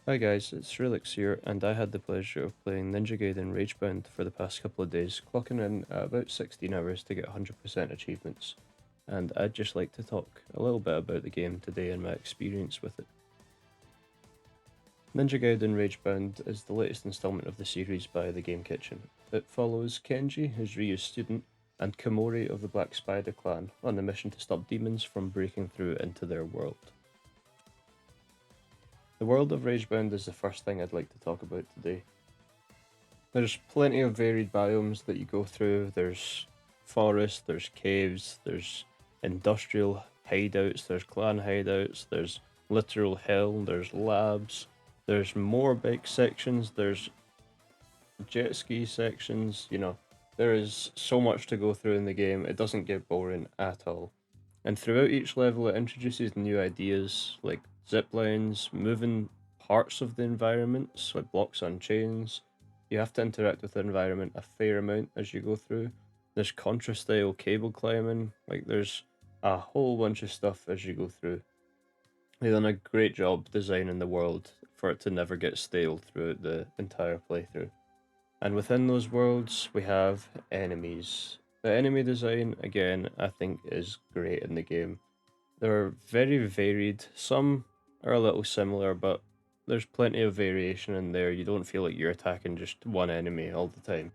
Hi guys, it's Relix here, and I had the pleasure of playing Ninja Gaiden Ragebound for the past couple of days, clocking in at about 16 hours to get 100% achievements. And I'd just like to talk a little bit about the game today and my experience with it. Ninja Gaiden Ragebound is the latest installment of the series by the Game Kitchen. It follows Kenji, who's Ryu's student, and Komori of the Black Spider clan on a mission to stop demons from breaking through into their world. The world of Ragebound is the first thing I'd like to talk about today. There's plenty of varied biomes that you go through. There's forest, there's caves, there's industrial hideouts, there's clan hideouts, there's literal hell, there's labs, there's more bike sections, there's jet ski sections, there is so much to go through in the game. It doesn't get boring at all. And throughout each level, it introduces new ideas like zip lines, moving parts of the environments, like blocks on chains. You have to interact with the environment a fair amount as you go through. There's Contra style cable climbing, there's a whole bunch of stuff as you go through. They've done a great job designing the world for it to never get stale throughout the entire playthrough. And within those worlds, we have enemies. The enemy design, again, I think is great in the game. They're very varied. Some are a little similar, but there's plenty of variation in there. You don't feel like you're attacking just one enemy all the time.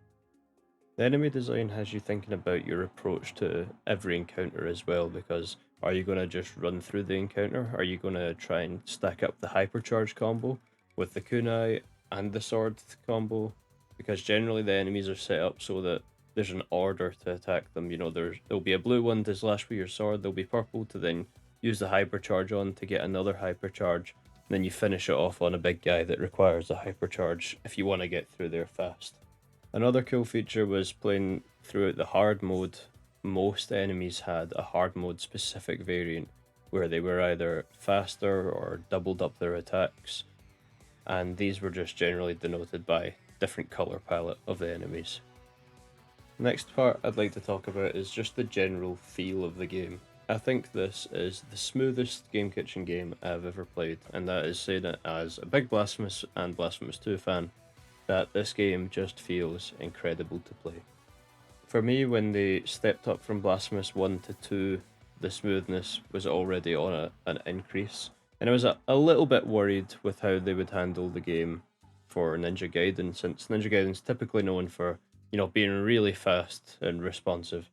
The enemy design has you thinking about your approach to every encounter as well, because are you going to just run through the encounter? Are you going to try and stack up the hypercharge combo with the kunai and the sword combo? Because generally the enemies are set up so that there's an order to attack them. There'll be a blue one to slash with your sword, there'll be purple to then use the hypercharge on to get another hypercharge, and then you finish it off on a big guy that requires a hypercharge if you want to get through there fast. Another cool feature was playing throughout the hard mode. Most enemies had a hard mode specific variant where they were either faster or doubled up their attacks, and these were just generally denoted by different color palette of the enemies. Next part I'd like to talk about is just the general feel of the game. I think this is the smoothest Game Kitchen game I've ever played, and that is saying it as a big Blasphemous and Blasphemous 2 fan, that this game just feels incredible to play. For me, when they stepped up from Blasphemous 1 to 2, the smoothness was already on an increase, and I was a little bit worried with how they would handle the game for Ninja Gaiden, since Ninja Gaiden's typically known for, being really fast and responsive,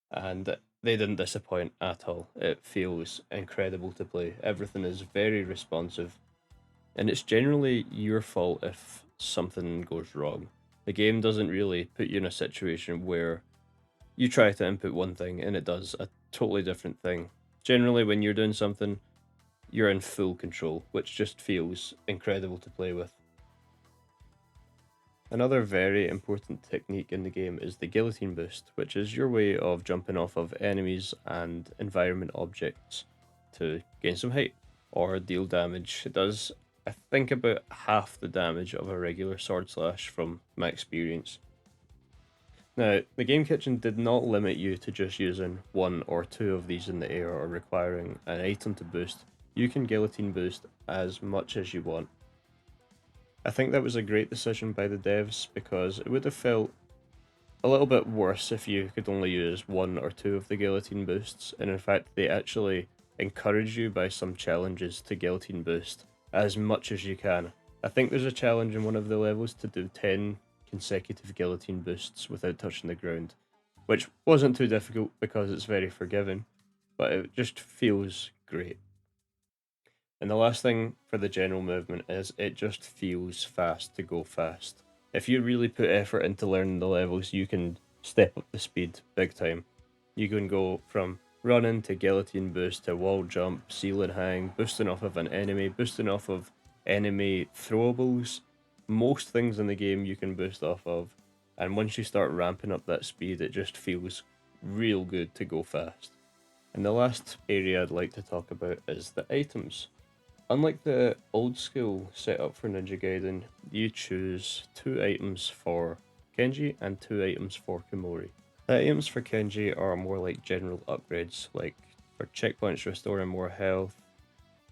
and they didn't disappoint at all. It feels incredible to play. Everything is very responsive, and it's generally your fault if something goes wrong. The game doesn't really put you in a situation where you try to input one thing and it does a totally different thing. Generally, when you're doing something, you're in full control, which just feels incredible to play with. Another very important technique in the game is the guillotine boost, which is your way of jumping off of enemies and environment objects to gain some height or deal damage. It does, I think, about half the damage of a regular sword slash from my experience. Now, the Game Kitchen did not limit you to just using one or two of these in the air or requiring an item to boost. You can guillotine boost as much as you want. I think that was a great decision by the devs, because it would have felt a little bit worse if you could only use one or two of the guillotine boosts, and in fact they actually encourage you by some challenges to guillotine boost as much as you can. I think there's a challenge in one of the levels to do 10 consecutive guillotine boosts without touching the ground, which wasn't too difficult because it's very forgiving, but it just feels great. And the last thing for the general movement is it just feels fast to go fast. If you really put effort into learning the levels, you can step up the speed big time. You can go from running to guillotine boost to wall jump, ceiling hang, boosting off of an enemy, boosting off of enemy throwables. Most things in the game you can boost off of, and once you start ramping up that speed, it just feels real good to go fast. And the last area I'd like to talk about is the items. Unlike the old school setup for Ninja Gaiden, you choose 2 items for Kenji and 2 items for Komori. The items for Kenji are more like general upgrades, like for checkpoints restoring more health,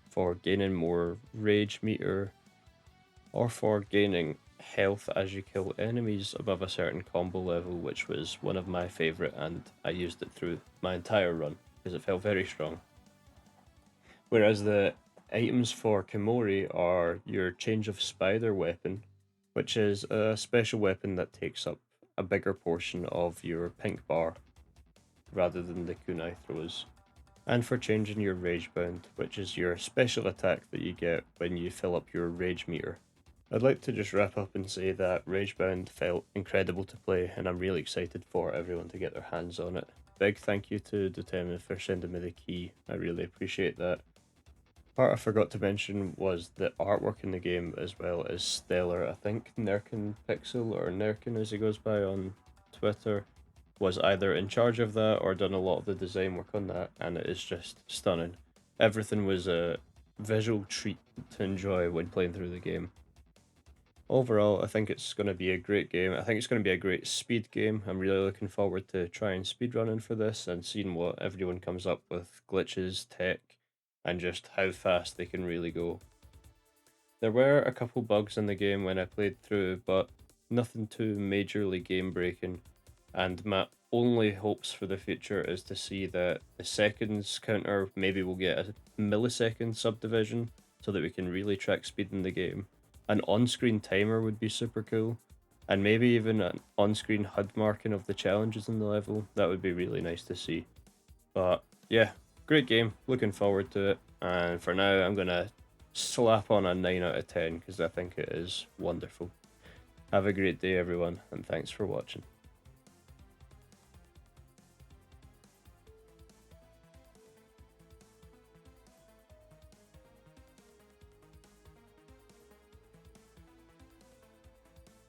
for gaining more rage meter, or for gaining health as you kill enemies above a certain combo level, which was one of my favourite, and I used it through my entire run because it felt very strong. Whereas the items for Kimori are your Change of Spider weapon, which is a special weapon that takes up a bigger portion of your pink bar rather than the kunai throws. And for changing your Ragebound, which is your special attack that you get when you fill up your rage meter. I'd like to just wrap up and say that Ragebound felt incredible to play, and I'm really excited for everyone to get their hands on it. Big thank you to Dotemu for sending me the key, I really appreciate that. Part I forgot to mention was the artwork in the game as well as stellar. I think Nerkin Pixel, or Nerkin as he goes by on Twitter, was either in charge of that or done a lot of the design work on that, and it is just stunning. Everything was a visual treat to enjoy when playing through the game. Overall, I think it's going to be a great game. I think it's going to be a great speed game. I'm really looking forward to trying speedrunning for this and seeing what everyone comes up with, glitches, tech, and just how fast they can really go. There were a couple bugs in the game when I played through, but nothing too majorly game breaking. And my only hopes for the future is to see that the seconds counter maybe will get a millisecond subdivision so that we can really track speed in the game. An on-screen timer would be super cool, and maybe even an on-screen HUD marking of the challenges in the level. That would be really nice to see. But yeah, great game. Looking forward to it. And for now, I'm gonna slap on a 9 out of 10 because I think it is wonderful. Have a great day, everyone, and thanks for watching.